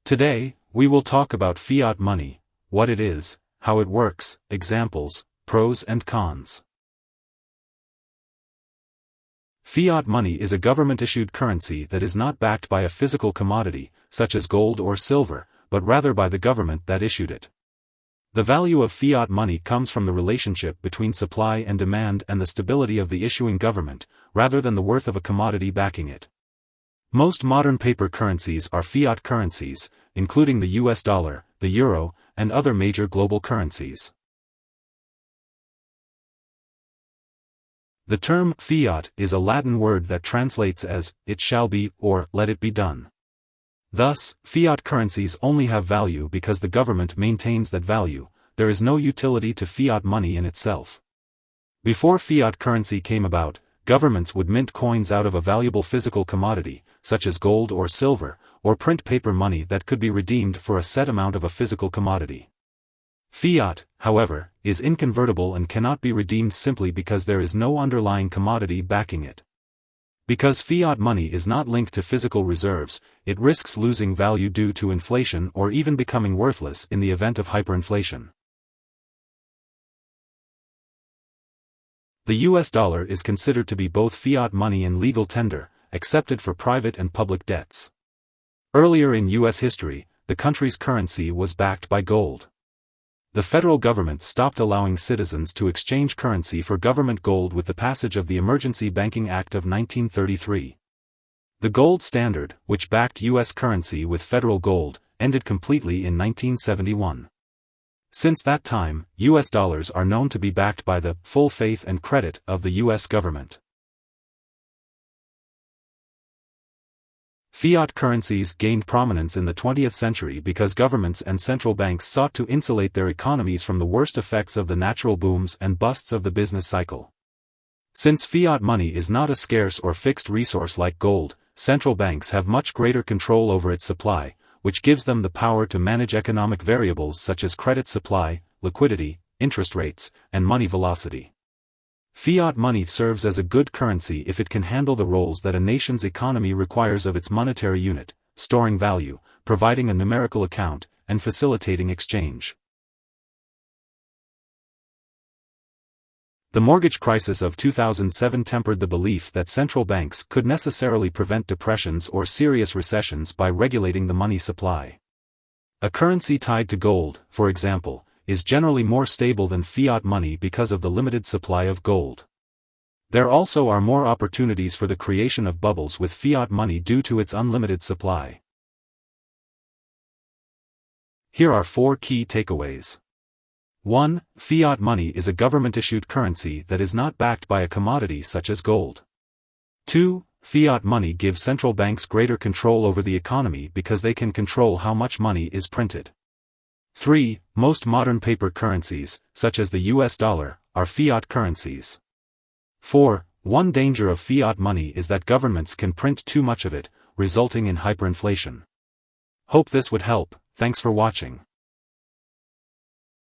Today, we will talk about fiat money, what it is, how it works, examples, pros and cons. Fiat money is a government-issued currency that is not backed by a physical commodity, such as gold or silver, but rather by the government that issued it. The value of fiat money comes from the relationship between supply and demand and the stability of the issuing government, rather than the worth of a commodity backing it. Most modern paper currencies are fiat currencies, including the US dollar, the euro, and other major global currencies. The term fiat is a Latin word that translates as, "it shall be," or "let it be done." Thus, fiat currencies only have value because the government maintains that value. There is no utility to fiat money in itself. Before fiat currency came about, governments would mint coins out of a valuable physical commodity, such as gold or silver, or print paper money that could be redeemed for a set amount of a physical commodity. Fiat, however, is inconvertible and cannot be redeemed simply because there is no underlying commodity backing it. Because fiat money is not linked to physical reserves, it risks losing value due to inflation or even becoming worthless in the event of hyperinflation. The US dollar is considered to be both fiat money and legal tender, accepted for private and public debts. Earlier in US history, the country's currency was backed by gold. The federal government stopped allowing citizens to exchange currency for government gold with the passage of the Emergency Banking Act of 1933. The gold standard, which backed U.S. currency with federal gold, ended completely in 1971. Since that time, U.S. dollars are known to be backed by the full faith and credit of the U.S. government. Fiat currencies gained prominence in the 20th century because governments and central banks sought to insulate their economies from the worst effects of the natural booms and busts of the business cycle. Since fiat money is not a scarce or fixed resource like gold, central banks have much greater control over its supply, which gives them the power to manage economic variables such as credit supply, liquidity, interest rates, and money velocity. Fiat money serves as a good currency if it can handle the roles that a nation's economy requires of its monetary unit, storing value, providing a numerical account, and facilitating exchange. The mortgage crisis of 2007 tempered the belief that central banks could necessarily prevent depressions or serious recessions by regulating the money supply. A currency tied to gold, for example, is generally more stable than fiat money because of the limited supply of gold. There also are more opportunities for the creation of bubbles with fiat money due to its unlimited supply. Here are 4 key takeaways. 1. Fiat money is a government-issued currency that is not backed by a commodity such as gold. 2. Fiat money gives central banks greater control over the economy because they can control how much money is printed. 3. Most modern paper currencies, such as the US dollar, are fiat currencies. 4. One danger of fiat money is that governments can print too much of it, resulting in hyperinflation. Hope this would help. Thanks for watching.